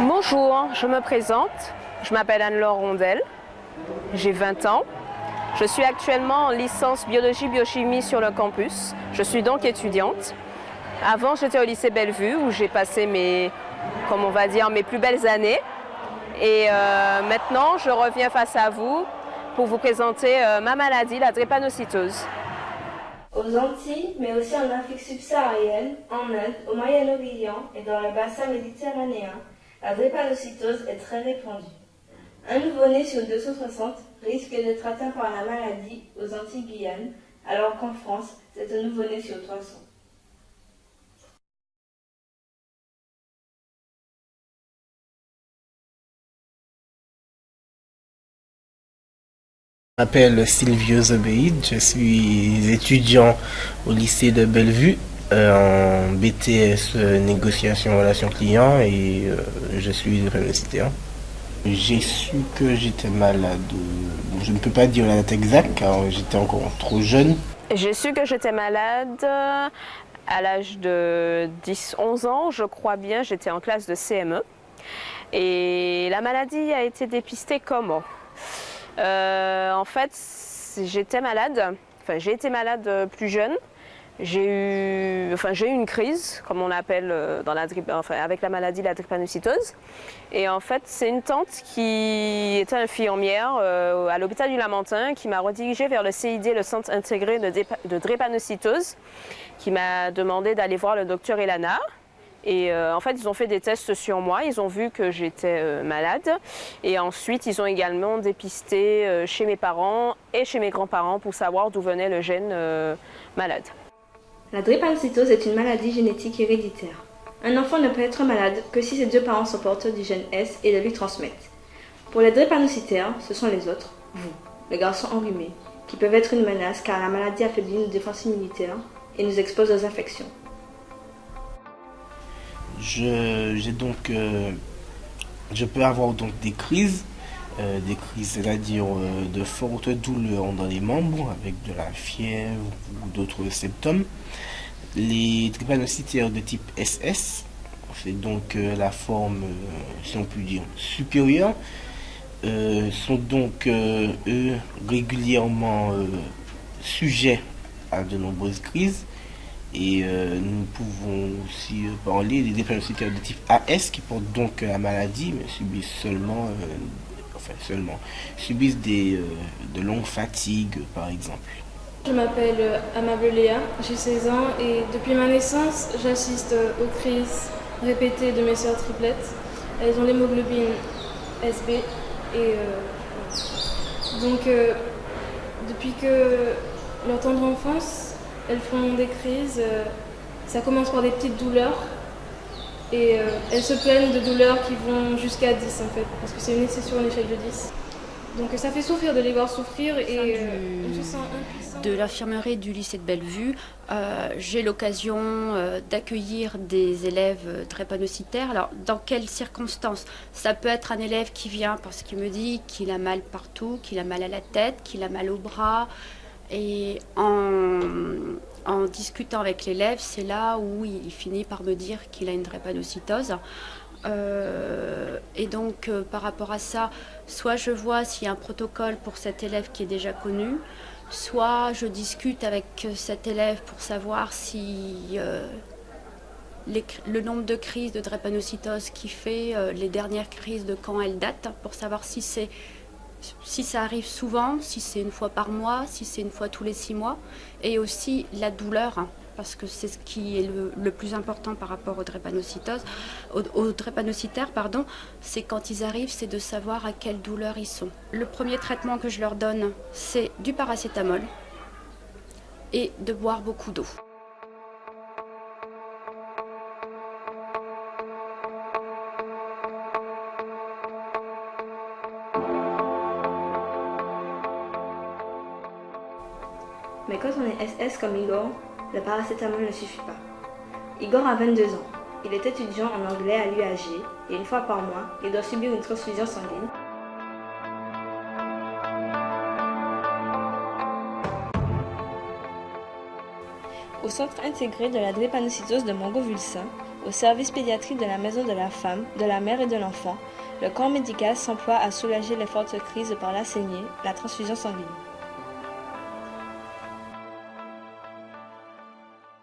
Bonjour, je me présente. Je m'appelle Anne-Laure Rondel. J'ai 20 ans. Je suis actuellement en licence biologie-biochimie sur le campus. Je suis donc étudiante. Avant, j'étais au lycée Bellevue où j'ai passé mes plus belles années. Et maintenant, je reviens face à vous pour vous présenter ma maladie, la drépanocytose. Aux Antilles, mais aussi en Afrique subsaharienne, en Inde, au Moyen-Orient et dans le bassin méditerranéen, la drépanocytose est très répandue. Un nouveau-né sur 260 risque d'être atteint par la maladie aux Antilles-Guyane, alors qu'en France, c'est un nouveau-né sur 300. Je m'appelle Silvio Zobeid, je suis étudiant au lycée de Bellevue en BTS négociation relations clients et je suis drépanocytaire. J'ai su que j'étais malade, bon, je ne peux pas dire la date exacte car j'étais encore trop jeune. J'ai su que j'étais malade à l'âge de 10-11 ans, je crois bien, j'étais en classe de CME. Et la maladie a été dépistée comment ? En fait, j'ai été malade plus jeune. J'ai eu une crise, comme on appelle avec la maladie la drépanocytose. Et en fait, c'est une tante qui était infirmière à l'hôpital du Lamentin qui m'a redirigée vers le CID, le Centre intégré de drépanocytose, qui m'a demandé d'aller voir le docteur Elana. Et en fait, ils ont fait des tests sur moi, ils ont vu que j'étais malade. Et ensuite, ils ont également dépisté chez mes parents et chez mes grands-parents pour savoir d'où venait le gène malade. La drépanocytose est une maladie génétique héréditaire. Un enfant ne peut être malade que si ses deux parents sont porteurs du gène S et le lui transmettent. Pour les drépanocytaires, ce sont les autres, vous, le garçon enrhumé, qui peuvent être une menace car la maladie affaiblit nos défenses immunitaires et nous expose aux infections. Je peux avoir donc des crises, c'est-à-dire de fortes douleurs dans les membres avec de la fièvre ou d'autres symptômes. Les drépanocytaires de type SS, c'est donc la forme, si on peut dire, supérieure, sont donc eux régulièrement sujets à de nombreuses crises. Et nous pouvons aussi parler des drépanocytaires de type AS qui portent donc la maladie mais subissent subissent de longues fatigues par exemple. Je m'appelle Amable Léa, j'ai 16 ans et depuis ma naissance, j'assiste aux crises répétées de mes sœurs triplettes. Elles ont l'hémoglobine SB et donc depuis que leur tendre enfance, elles font des crises, ça commence par des petites douleurs et elles se plaignent de douleurs qui vont jusqu'à 10 en fait, parce que c'est sur une échelle de 10. Donc ça fait souffrir de les voir souffrir et on se sent impuissant. De l'infirmerie du lycée de Bellevue, j'ai l'occasion d'accueillir des élèves drépanocytaires. Alors dans quelles circonstances ? Ça peut être un élève qui vient parce qu'il me dit qu'il a mal partout, qu'il a mal à la tête, qu'il a mal au bras. Et en discutant avec l'élève, c'est là où il finit par me dire qu'il a une drépanocytose. Et donc par rapport à ça, soit je vois s'il y a un protocole pour cet élève qui est déjà connu, soit je discute avec cet élève pour savoir si le nombre de crises de drépanocytose qu'il fait, les dernières crises de quand elles datent, pour savoir si ça arrive souvent, si c'est une fois par mois, si c'est une fois tous les 6 mois, et aussi la douleur, parce que c'est ce qui est le plus important par rapport aux drépanocytaires, c'est quand ils arrivent, c'est de savoir à quelle douleur ils sont. Le premier traitement que je leur donne, c'est du paracétamol et de boire beaucoup d'eau. Mais quand on est SS comme Igor, le paracétamol ne suffit pas. Igor a 22 ans. Il est étudiant en anglais à l'UAG et une fois par mois, il doit subir une transfusion sanguine. Au centre intégré de la drépanocytose de Mangovulsin, Au service pédiatrique de la maison de la femme, de la mère et de l'enfant, le corps médical s'emploie à soulager les fortes crises par la saignée, la transfusion sanguine.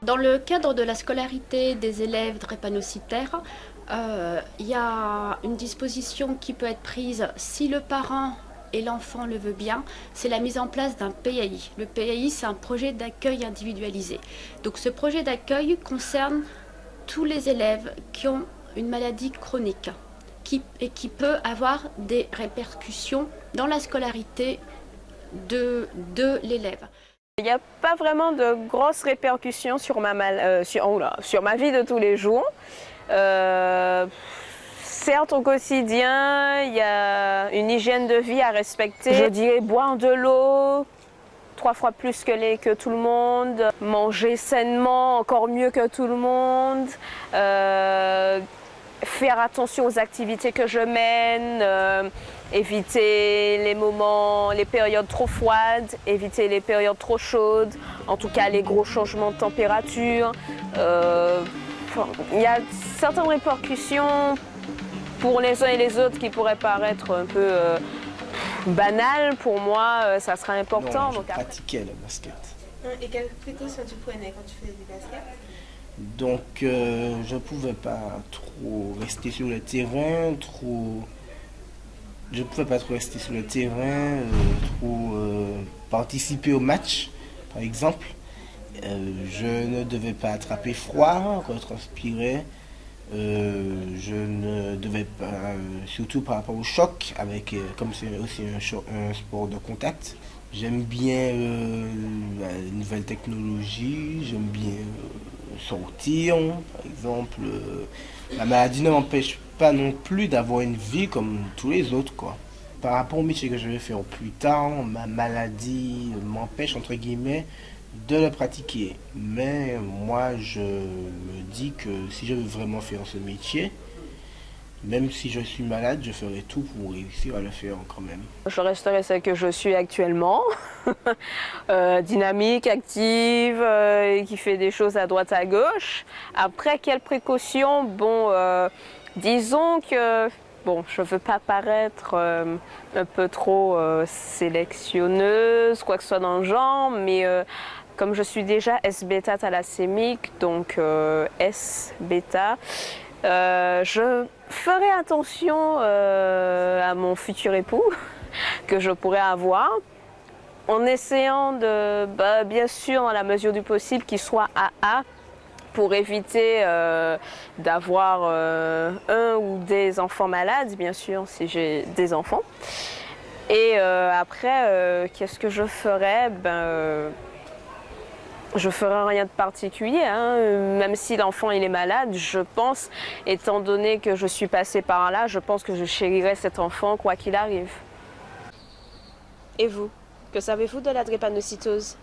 Dans le cadre de la scolarité des élèves drépanocytaires, il y a une disposition qui peut être prise si le parent et l'enfant le veut bien, c'est la mise en place d'un PAI. Le PAI, c'est un projet d'accueil individualisé. Donc ce projet d'accueil concerne tous les élèves qui ont une maladie chronique et qui peut avoir des répercussions dans la scolarité de l'élève. Il n'y a pas vraiment de grosses répercussions sur ma vie de tous les jours. Certes, au quotidien, il y a une hygiène de vie à respecter. Je dirais boire de l'eau 3 fois plus que tout le monde, manger sainement encore mieux que tout le monde, faire attention aux activités que je mène, éviter les périodes trop froides, éviter les périodes trop chaudes, en tout cas les gros changements de température. Il y a certaines répercussions pour les uns et les autres qui pourraient paraître un peu banales. Pour moi, ça sera important. Non, je pratiquais le basket. Et quelles précautions tu prenais quand tu faisais du basket? Donc, je ne pouvais pas trop rester sur le terrain, participer au match, par exemple. Je ne devais pas attraper froid, retranspirer. Je ne devais pas, surtout par rapport au choc, comme c'est aussi un sport de contact. J'aime bien la nouvelle technologie, j'aime bien sortir, par exemple. La maladie ne m'empêche pas non plus d'avoir une vie comme tous les autres, quoi. Par rapport au métier que je vais faire plus tard, ma maladie m'empêche, entre guillemets, de le pratiquer. Mais moi, je me dis que si je veux vraiment faire ce métier, même si je suis malade, je ferai tout pour réussir à le faire quand même. Je resterai celle que je suis actuellement, dynamique, active, qui fait des choses à droite à gauche. Après, quelles précautions? Bon, disons que je ne veux pas paraître un peu trop sélectionneuse, quoi que ce soit dans le genre, mais comme je suis déjà S-bêta thalassémique, donc S-bêta, je ferai attention à mon futur époux que je pourrais avoir, en essayant de, bien sûr, dans la mesure du possible, qu'il soit AA, pour éviter d'avoir un ou des enfants malades, bien sûr, si j'ai des enfants. Et après, qu'est-ce que je ferais? Je ferai rien de particulier, hein. Même si l'enfant il est malade, je pense, étant donné que je suis passée par là, je pense que je chérirai cet enfant quoi qu'il arrive. Et vous, que savez-vous de la drépanocytose?